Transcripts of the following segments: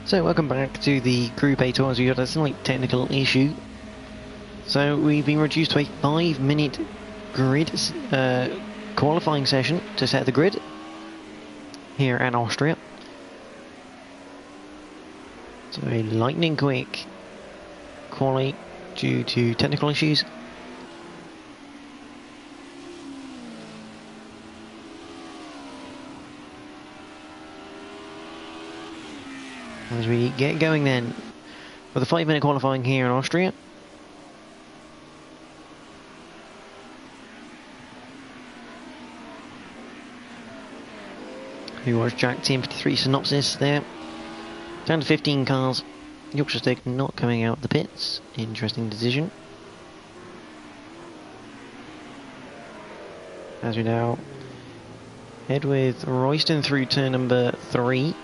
So welcome back to the Group A tours. We got a slight technical issue. So we've been reduced to a 5-minute grid qualifying session to set the grid here at Austria. So a lightning quick quali due to technical issues. As we get going then for the 5-minute qualifying here in Austria. Who was Jack Team 53 synopsis there. Down to 15 cars. Yorkshire Stick not coming out of the pits. Interesting decision. As we now head with Royston through turn number 3.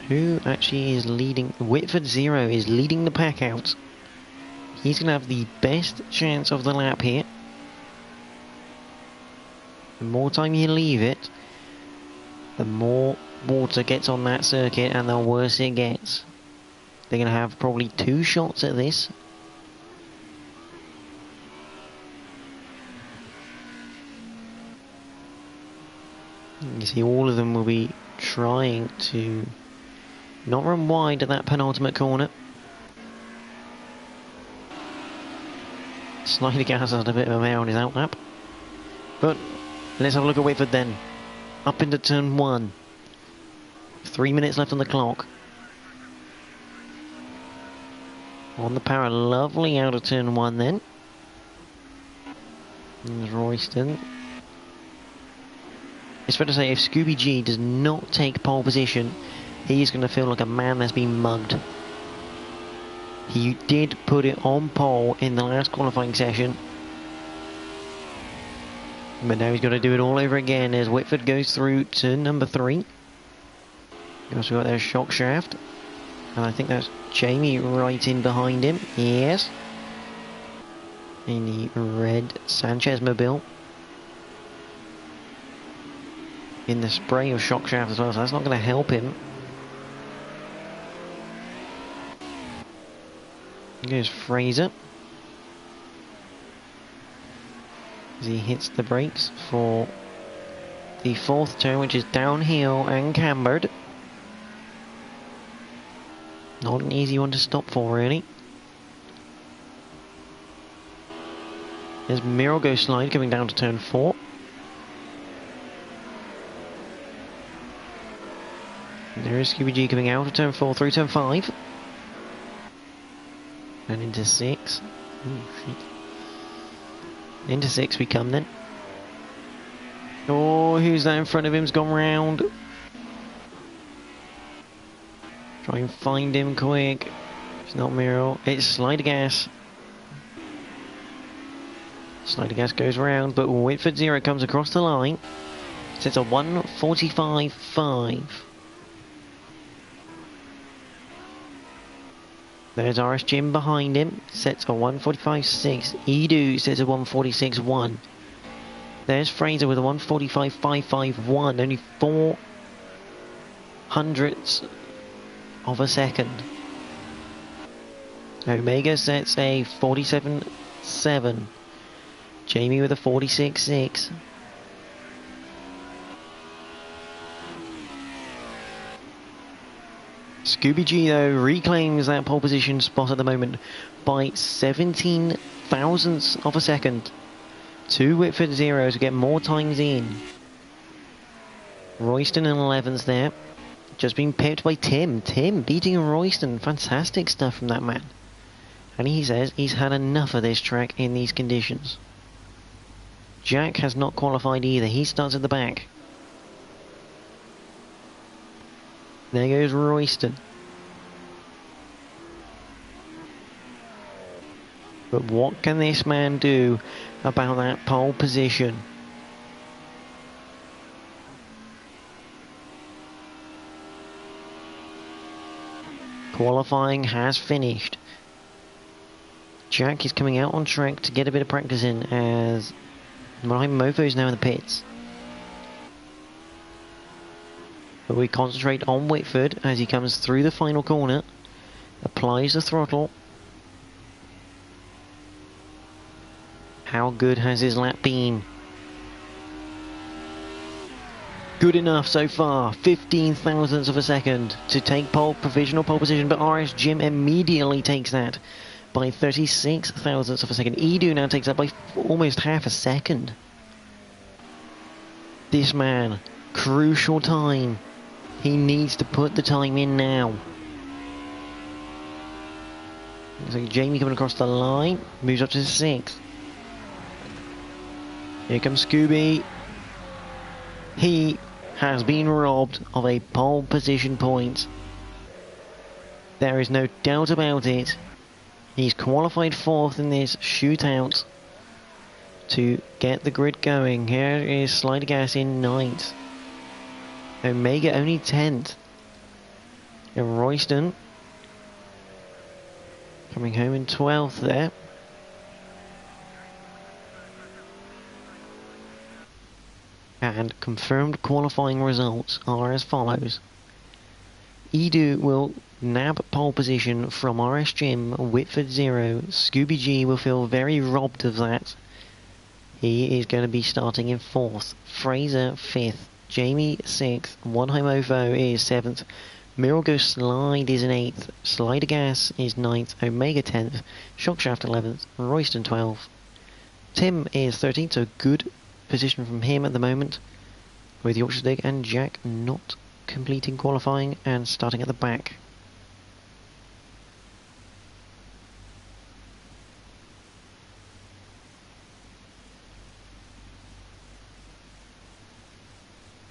Who actually is leading? Whitford Zero is leading the pack out. He's going to have the best chance of the lap here. The more time you leave it, the more water gets on that circuit and the worse it gets. They're going to have probably 2 shots at this. You see all of them will be trying to not run wide at that penultimate corner. Slightly gas has a bit of a mare on his outlap. But let's have a look at Whitford then. Up into turn 1. 3 minutes left on the clock. On the power, lovely out of turn 1 then. There's Royston. It's fair to say if Scooby G does not take pole position, he's going to feel like a man that's been mugged. He did put it on pole in the last qualifying session. But now he's got to do it all over again as Whitford goes through turn number 3. We've also got their shock shaft. And I think that's Jamie right in behind him. Yes. In the red Sanchez mobile. In the spray of shock shaft as well, so that's not going to help him. Here's Fraser. As he hits the brakes for the 4th turn, which is downhill and cambered. Not an easy one to stop for, really. There's Mirago Slide coming down to turn 4. And there is Scooby G coming out of turn 4 through turn 5. And into 6. Oh, shit. Into 6 we come then. Oh, who's that in front of him's gone round. Try and find him quick. It's not Miro. It's Slider Gas. Slider Gas goes round, but Whitford Zero comes across the line. Sets a 1:45.5. There's RS Jim behind him, sets a 1:45.6. Edu sets a 1:46.1. There's Fraser with a 1:45.551, only 4 hundredths of a second. Omega sets a 47.7. Jamie with a 46.6. Scooby G though reclaims that pole position spot at the moment by 17 thousandths of a second to Whitford Zero to get more times in. Royston in 11's there, just being pipped by Tim. Tim beating Royston, fantastic stuff from that man. And he says he's had enough of this track in these conditions. Jack has not qualified either, he starts at the back. There goes Royston. But what can this man do about that pole position? Qualifying has finished. Jack is coming out on track to get a bit of practice in as Ryan Mofo is now in the pits. But we concentrate on Whitford as he comes through the final corner, applies the throttle. How good has his lap been? Good enough so far, 15 thousandths of a second to take provisional pole position, but NXTGEN immediately takes that by 36 thousandths of a second. Edu now takes that by almost half a second. This man, crucial time. He needs to put the time in now. So Jamie coming across the line, moves up to 6th. Here comes Scooby. He has been robbed of a pole position point. There is no doubt about it. He's qualified 4th in this shootout to get the grid going. Here is Slider Gas in 9th. Omega only 10th. And Royston coming home in 12th there. And confirmed qualifying results are as follows. Edu will nab pole position from NXTGEN, Whitford 0. Scooby G will feel very robbed of that. He is going to be starting in 4th. Fraser 5th. Jamie 6th. One Homofo is 7th. Mirago Slide is in 8th. Slider Gas is 9th. Omega 10th. Shockshaft 11th. Royston 12th. Tim is 13th, so good position from him at the moment, with Yorkshire Stick and Jack not completing qualifying and starting at the back.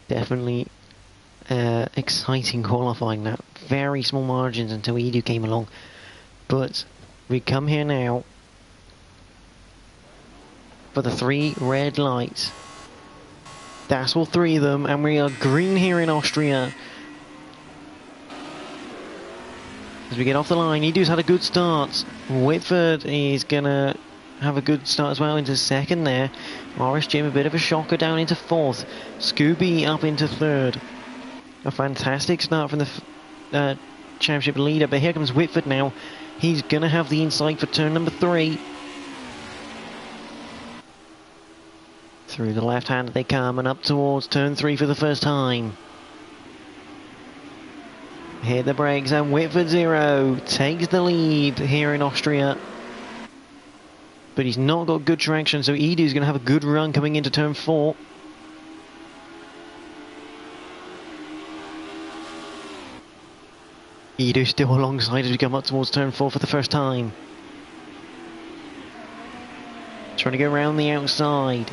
Definitely exciting qualifying now. Very small margins until Edu came along, but we come here now for the 3 red lights. That's all 3 of them, and we are green here in Austria. As we get off the line, Edu's had a good start. Whitford is gonna have a good start as well into 2nd there. NXTGEN a bit of a shocker down into 4th. Scooby up into 3rd. A fantastic start from the championship leader, but here comes Whitford now. He's gonna have the inside for turn number 3. Through the left hand they come and up towards turn 3 for the first time. Hit the brakes and Whitford 0 takes the lead here in Austria. But he's not got good traction, so Edu's going to have a good run coming into turn 4. Edu still alongside as we come up towards turn 4 for the first time. Trying to go around the outside.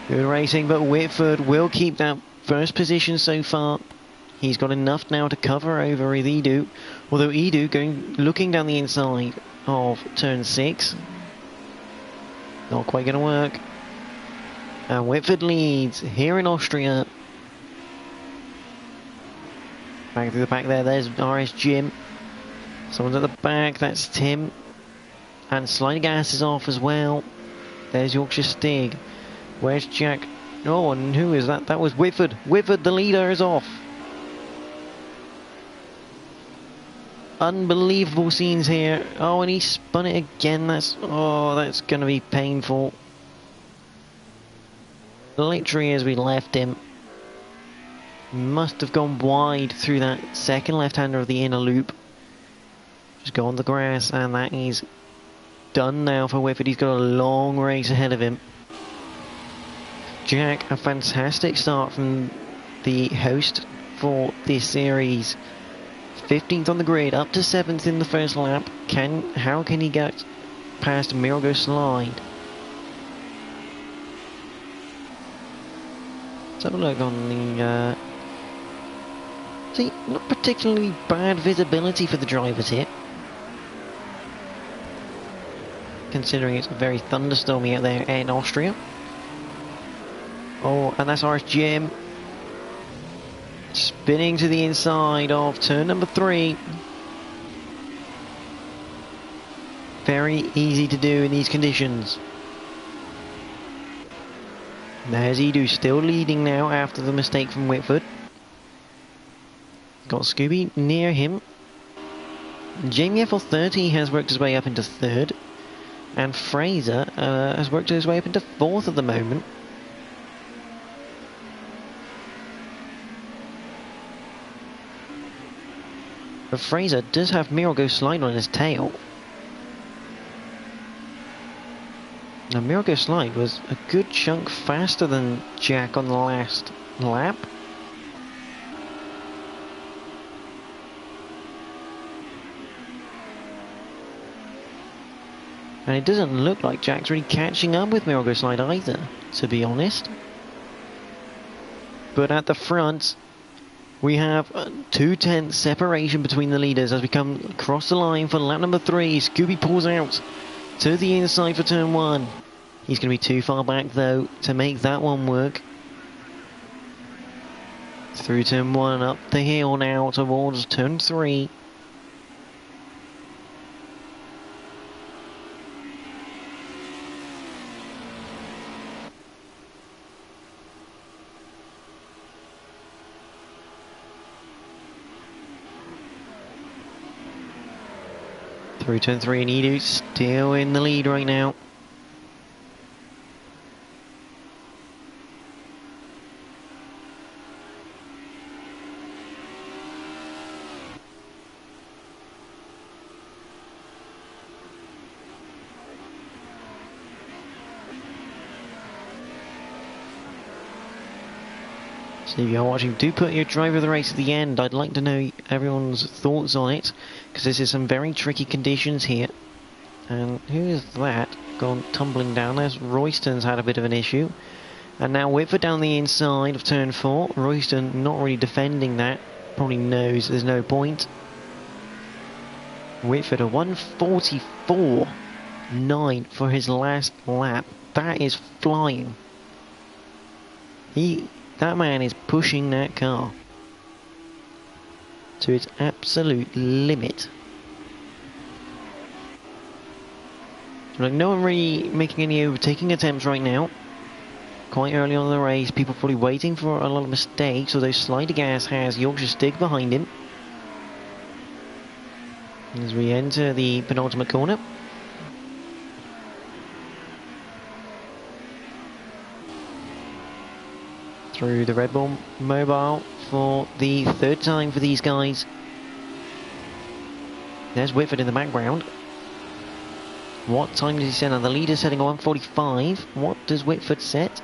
Good racing, but Whitford will keep that first position so far. He's got enough now to cover over with Edu. Although Edu looking down the inside of turn 6. Not quite going to work. And Whitford leads here in Austria. Back through the back there, there's NXTGEN. Someone's at the back, that's Tim. And Slider Gas is off as well. There's Yorkshire Stig. Where's Jack? Oh, and who is that? That was Whitford. Whitford, the leader, is off. Unbelievable scenes here. Oh, and he spun it again. That's going to be painful. Literally as we left him. Must have gone wide through that second left-hander of the inner loop. Just go on the grass, and that is done now for Whitford. He's got a long race ahead of him. Jack, a fantastic start from the host for this series. 15th on the grid, up to 7th in the first lap. How can he get past Mirago Slide? Let's have a look on the... See, not particularly bad visibility for the drivers here, considering it's very thunderstormy out there in Austria. Oh, and that's NXTGEN spinning to the inside of turn number 3. Very easy to do in these conditions. There's Edu still leading now after the mistake from Whitford. Got Scooby near him. Jamie FL30 has worked his way up into third. And Fraser has worked his way up into fourth at the moment. But Fraser does have Mirago Slide on his tail. Now Mirago Slide was a good chunk faster than Jack on the last lap. And it doesn't look like Jack's really catching up with Mirago Slide either, to be honest. But at the front, we have a 2/10 separation between the leaders as we come across the line for lap number 3. Scooby pulls out to the inside for turn 1. He's going to be too far back though to make that one work. Through turn 1 up the hill now towards turn 3. Through turn 3 and Edu still in the lead right now. So if you're watching, do put your driver of the race at the end. I'd like to know everyone's thoughts on it, because this is some very tricky conditions here. And who is that? Gone tumbling down. There's Royston's had a bit of an issue. And now Whitford down the inside of turn 4. Royston not really defending that. Probably knows there's no point. Whitford a 1:44.9 for his last lap. That is flying. That man is pushing that car to its absolute limit. Like, no one really making any overtaking attempts right now. Quite early on in the race, people probably waiting for a lot of mistakes, although Slider Gas has Yorkshire Stig behind him. As we enter the penultimate corner. Through the Red Bull Mobile for the third time for these guys. There's Whitford in the background. What time does he set? Now the leader's setting a 1:45. What does Whitford set?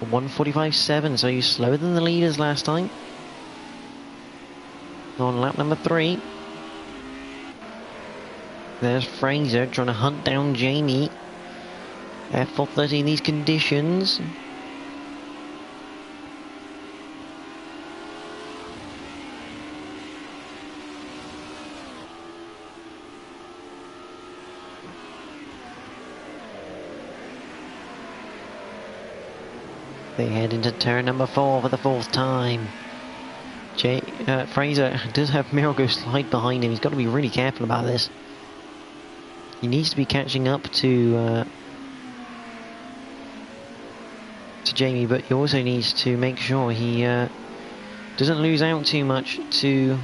1:45.7, so he's slower than the leaders last time. On lap number 3. There's Fraser trying to hunt down Jamie. F430 in these conditions. They head into turn number 4 for the 4th time. Fraser does have Mirago Slide behind him. He's got to be really careful about this. He needs to be catching up to Jamie, but he also needs to make sure he doesn't lose out too much to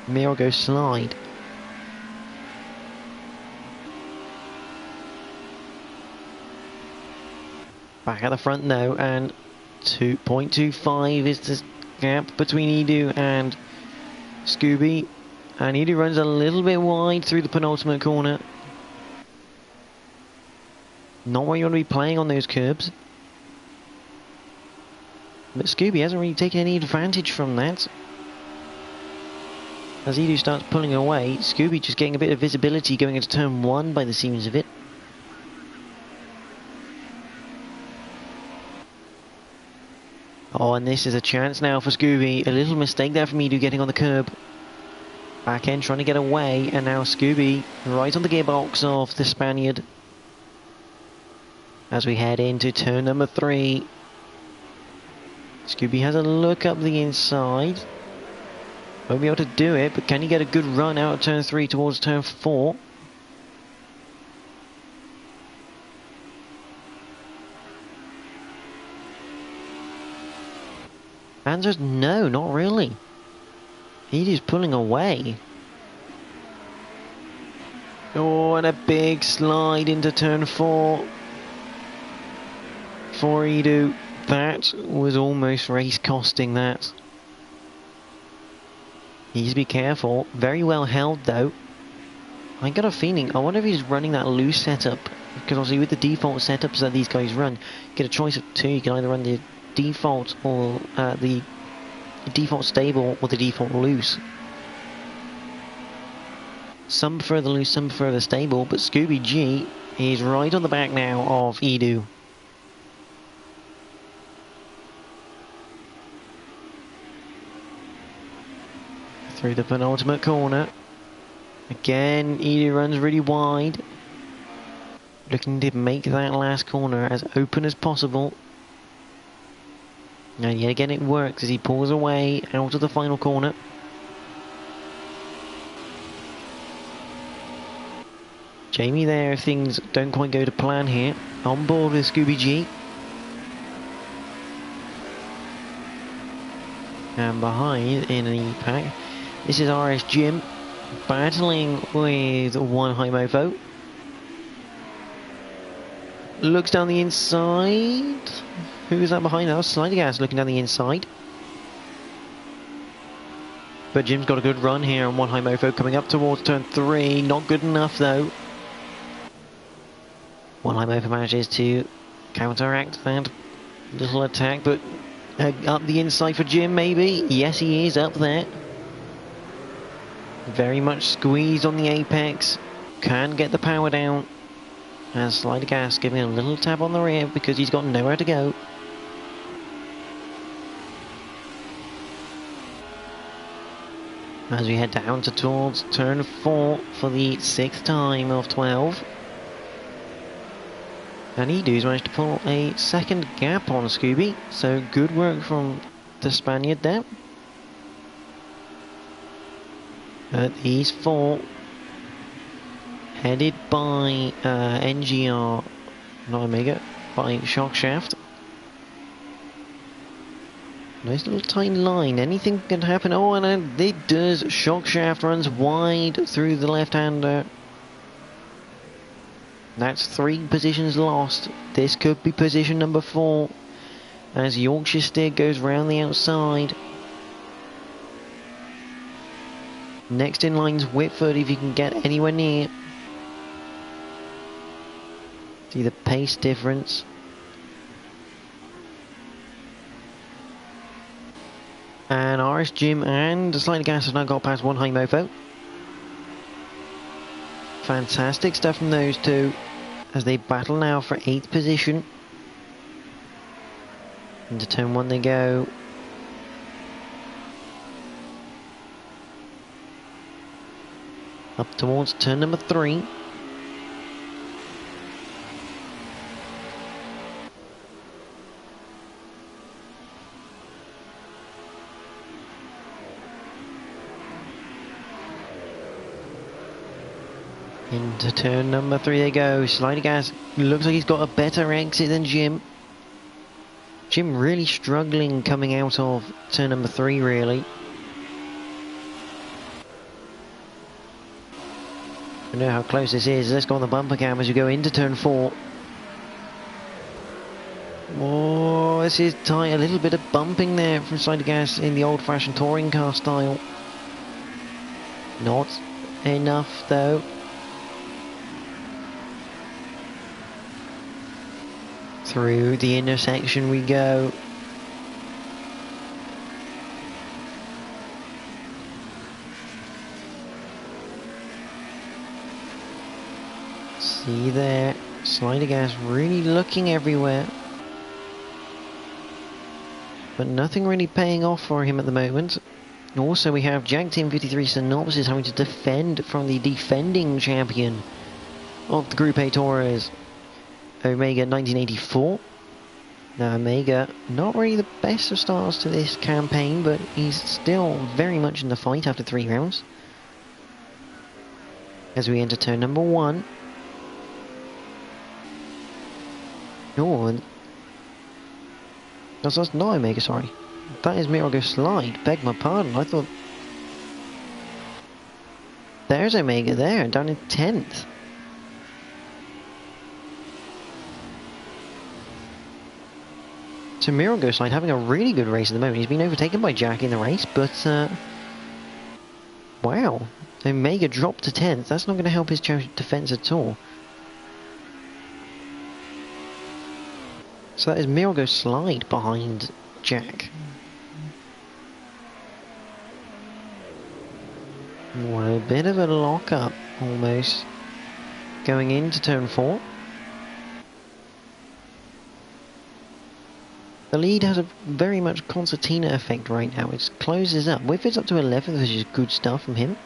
Mirago Slide. Back at the front now, and 2.25 is the gap between Edu and Scooby. And Edu runs a little bit wide through the penultimate corner. Not where you want to be playing on those curbs. But Scooby hasn't really taken any advantage from that. As Edu starts pulling away, Scooby just getting a bit of visibility going into turn 1 by the seams of it. Oh, and this is a chance now for Scooby. A little mistake there from Edu getting on the curb. Back end trying to get away, and now Scooby right on the gearbox of the Spaniard. As we head into turn number 3. Scooby has a look up the inside. Won't be able to do it, but can he get a good run out of turn 3 towards turn 4? Answer's no, not really. He's pulling away. Oh, and a big slide into turn 4 for Edu. That was almost race costing that. He needs to be careful. Very well held though. I got a feeling, I wonder if he's running that loose setup. Because obviously with the default setups that these guys run, you get a choice of two. You can either run the default or the default stable or the default loose. Some prefer the loose, some prefer the stable, but Scooby G is right on the back now of Edu. Through the penultimate corner. Again, Edu runs really wide. Looking to make that last corner as open as possible. And yet again it works as he pulls away out of the final corner. Jamie there, if things don't quite go to plan here. On board with Scooby G. And behind in the pack, this is NXTGEN battling with one high mofo. Looks down the inside. Who is that behind? That was Slidergas looking down the inside. But Jim's got a good run here on one high mofo coming up towards turn 3. Not good enough though. One high mofo manages to counteract that little attack, but up the inside for Jim maybe. Yes, he is up there. Very much squeezed on the apex. Can get the power down. And Slidergas giving a little tap on the rear because he's got nowhere to go. As we head down towards turn 4 for the 6th time of 12. And Edu's managed to pull a second gap on Scooby, so good work from the Spaniard there. At these 4, headed by NGR, not Omega, by Shockshaft. Nice little tiny line, anything can happen. Oh, and it does. Shockshaft runs wide through the left-hander. That's 3 positions lost. This could be position number 4 as Yorkshire Steer goes round the outside. Next in line's Whitford if you can get anywhere near. See the pace difference. And NXTGEN and Slidergas have now got past one high mofo. Fantastic stuff from those two as they battle now for 8th position. Into turn 1 they go. Up towards turn number 3. Into turn number 3 they go. Slidergas looks like he's got a better exit than Jim. Jim really struggling coming out of turn number 3 really. I know how close this is. Let's go on the bumper cam as we go into turn 4. Oh, this is tight. A little bit of bumping there from Slidergas in the old-fashioned touring car style. Not enough though. Through the intersection we go. See there, Slidergas really looking everywhere. But nothing really paying off for him at the moment. Also we have Jag Team 53 Synopsis having to defend from the defending champion of the Group A Tours, Omega 1984. Now Omega, not really the best of starts to this campaign, but he's still very much in the fight after 3 rounds. As we enter turn number 1. Oh, and that's not Omega, sorry. That is Mirago Slide. Beg my pardon. I thought... There's Omega there, down in 10th. So Mirago Slide having a really good race at the moment. He's been overtaken by Jack in the race, but... wow. Omega dropped to 10th. That's not going to help his defense at all. So that is Mirago Slide behind Jack. What a bit of a lock-up, almost, going into turn 4. The lead has a very much concertina effect right now. It closes up. Whitford's up to 11th, which is good stuff from him.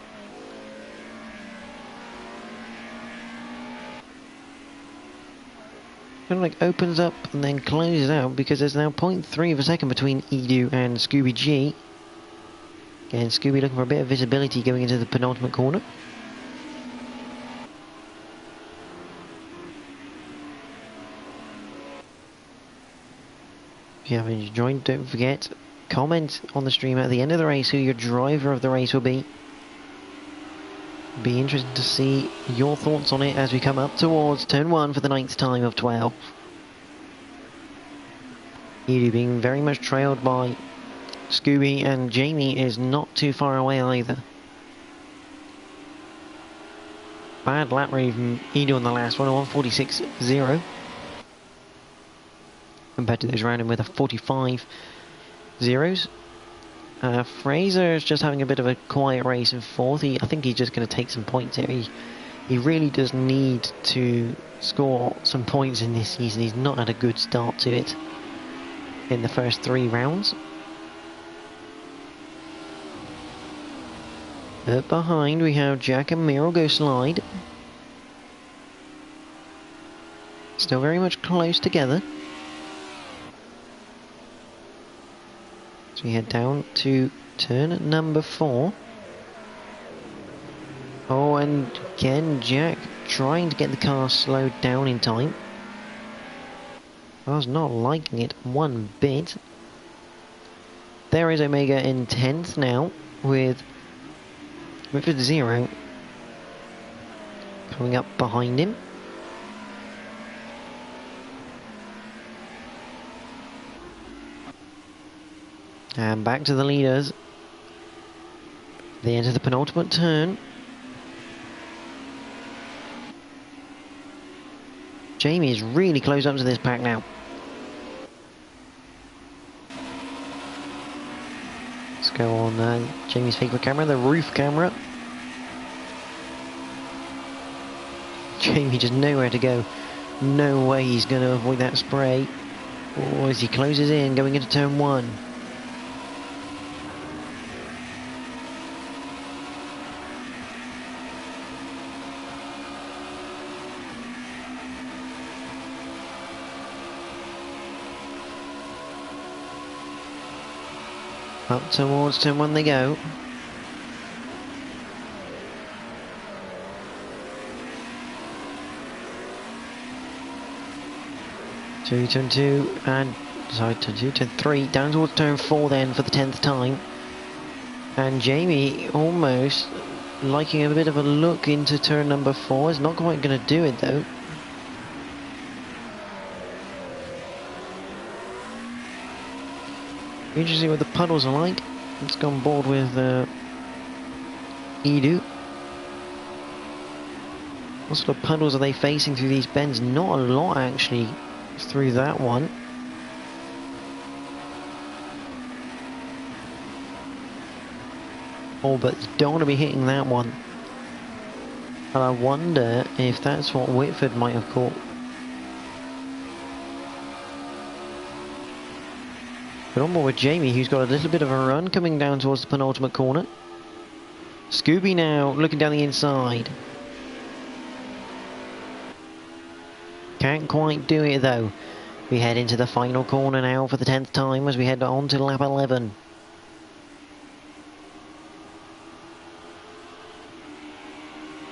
Kind of like opens up and then closes out because there's now 0.3 of a second between Edu and Scooby G. Again, Scooby looking for a bit of visibility going into the penultimate corner. If you haven't enjoyed, don't forget, comment on the stream at the end of the race who your driver of the race will be. Be interested to see your thoughts on it as we come up towards turn 1 for the 9th time of 12. Edu being very much trailed by Scooby, and Jamie is not too far away either. Bad lap read from Edu on the last one, a 1:46.0. Compared to those around him with a 45 zeros. Fraser is just having a bit of a quiet race in 4th. I think he's just going to take some points here. He really does need to score some points in this season. He's not had a good start to it in the first 3 rounds. Up behind we have Jack and Mirago Slide. Still very much close together. So we head down to turn number 4. Oh, and again Jack trying to get the car slowed down in time. I was not liking it one bit. There is Omega in 10th now with Whitford 0 coming up behind him. And back to the leaders. They enter the penultimate turn. Jamie is really close up to this pack now. Let's go on Jamie's favourite camera, the roof camera. Jamie just nowhere to go. No way he's going to avoid that spray. Or as he closes in, going into turn 1. Up towards turn 1 they go. Turn 2 and sorry, turn 2, turn 3, down towards turn 4 then for the 10th time. And Jamie almost liking a bit of a look into turn number 4. Is not quite going to do it though. Interesting what the puddles are like. Let's go on board with Edu. What sort of puddles are they facing through these bends? Not a lot actually through that one. Oh, but you don't want to be hitting that one. And I wonder if that's what Whitford might have caught. But on board with Jamie, who's got a little bit of a run coming down towards the penultimate corner. Scooby now looking down the inside. Can't quite do it though. We head into the final corner now for the 10th time as we head on to lap 11.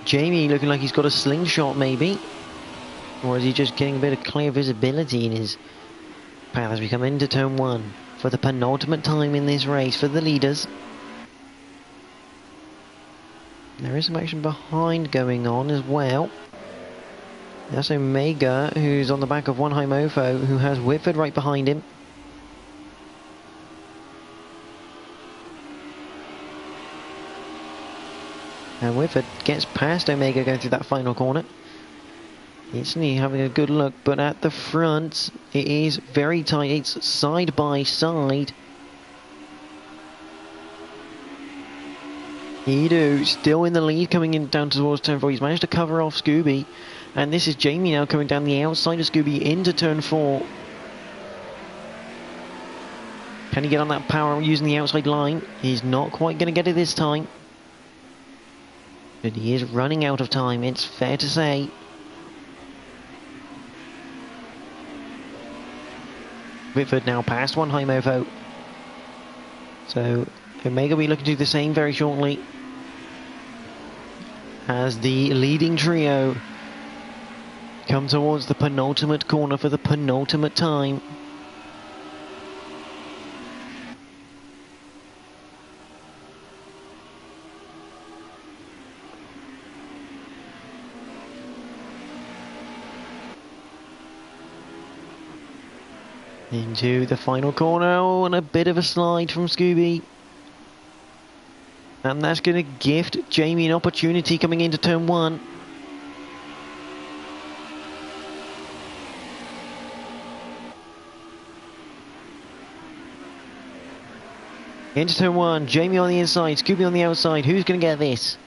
Jamie looking like he's got a slingshot maybe. Or is he just getting a bit of clear visibility in his path as we come into turn 1? for the penultimate time in this race for the leaders. There is some action behind going on as well. That's Omega, who's on the back of one high mofo, who has Whitford right behind him. And Whitford gets past Omega going through that final corner. Instantly having a good look, but at the front it is very tight. It's side by side. Edu still in the lead coming in down towards turn 4. He's managed to cover off Scooby. And this is Jamie now coming down the outside of Scooby into turn 4. Can he get on that power using the outside line? He's not quite going to get it this time. But he is running out of time, it's fair to say. Whitford now past one high mofo. So Omega will be looking to do the same very shortly. As the leading trio come towards the penultimate corner for the penultimate time. Into the final corner, oh, and a bit of a slide from Scooby. And that's going to gift Jamie an opportunity coming into turn 1. Into turn 1, Jamie on the inside, Scooby on the outside. Who's going to get this?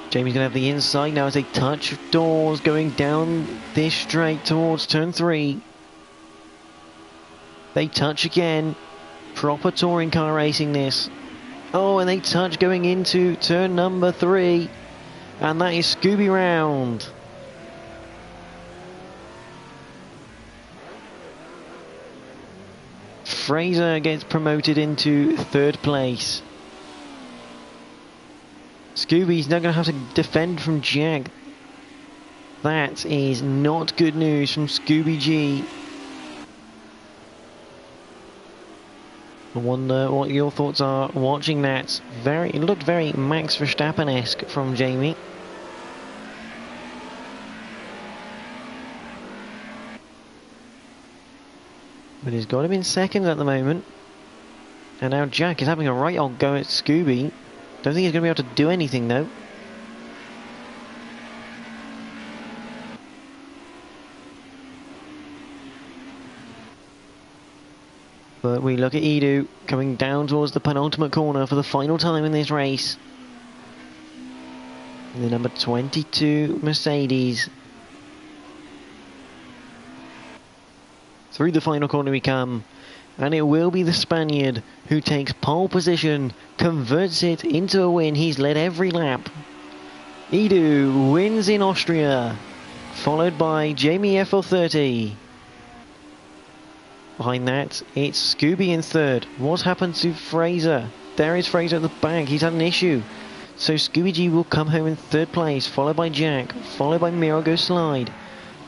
Jamie's going to have the inside now as they touch doors going down this straight towards turn 3. They touch again. Proper touring car racing this. Oh, and they touch going into turn number 3. And that is Scooby round. Fraser gets promoted into 3rd place. Scooby's now going to have to defend from Jag. That is not good news from Scooby G. I wonder what your thoughts are watching that. It looked very Max Verstappen-esque from Jamie. But he's got him in 2nd at the moment. And now Jack is having a right old go at Scooby. Don't think he's going to be able to do anything though. But we look at Edu coming down towards the penultimate corner for the final time in this race. The number 22 Mercedes. Through the final corner we come. And it will be the Spaniard who takes pole position, converts it into a win. He's led every lap. Edu wins in Austria, followed by Jamie FL30. Behind that, it's Scooby in 3rd. What's happened to Fraser? There is Fraser at the back. He's had an issue. So Scooby G will come home in 3rd place, followed by Jack, followed by Mirago Slide.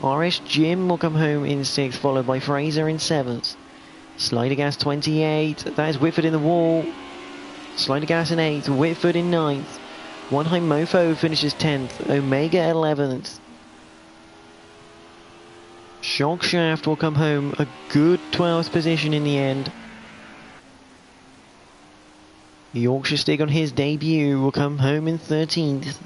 RS Jim will come home in 6th, followed by Fraser in 7th. Slider Gas 28, that is Whitford in the wall. Slider Gas in 8th, Whitford in 9th. One High Mofo finishes 10th, Omega 11th. Shock Shaft will come home a good 12th position in the end. Yorkshire Stig on his debut will come home in 13th.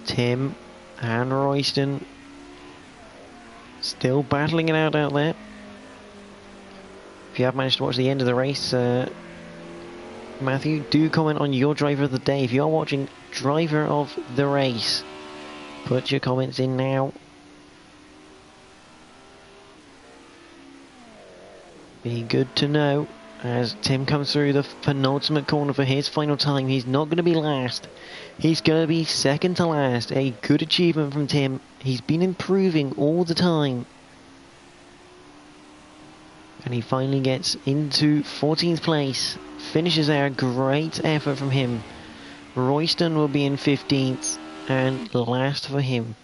Tim and Royston still battling it out there. If you have managed to watch the end of the race, Matthew, do comment on your driver of the day. If you are watching driver of the race, put your comments in now. Be good to know as Tim comes through the penultimate corner for his final time. He's not going to be last. He's going to be 2nd to last. A good achievement from Tim. He's been improving all the time. And he finally gets into 14th place. finishes there. Great effort from him. Royston will be in 15th and last for him.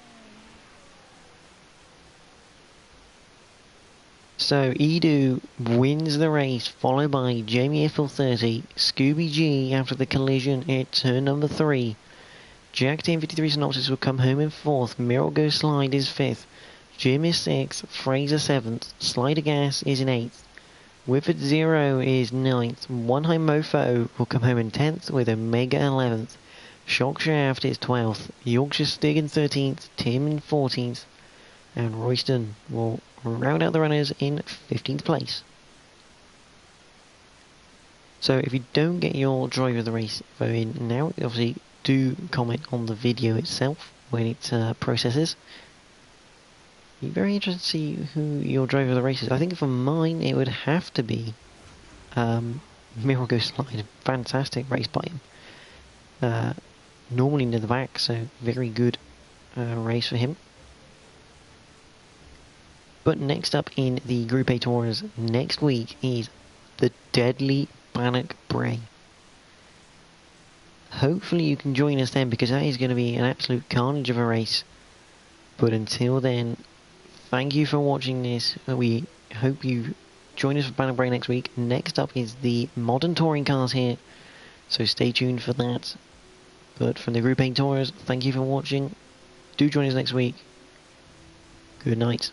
So Edu wins the race, followed by Jamie Eiffel 30, Scooby G after the collision at turn number 3. Jack Team 53 Synopsis will come home in 4th, Miracle Go Slide is 5th, Jim is 6th, Fraser 7th, Slider Gas is in 8th, Whifford Zero is 9th, One High Mofo will come home in 10th with Omega 11th, Shock Shaft is 12th, Yorkshire Stig in 13th, Tim in 14th, and Royston will round out the runners in 15th place. So if you don't get your driver of the race vote in now, obviously do comment on the video itself when it processes. Be very interested to see who your driver of the race is. I think for mine it would have to be Miracle Slide. Fantastic race by him. Normally near the back, so very good race for him. But next up in the Group A Tours next week is the deadly Bannock Bray. Hopefully you can join us then, because that is going to be an absolute carnage of a race. But until then, thank you for watching this. We hope you join us for Bannock Bray next week. Next up is the modern touring cars here, so stay tuned for that. But from the Group A Tours, thank you for watching. Do join us next week. Good night.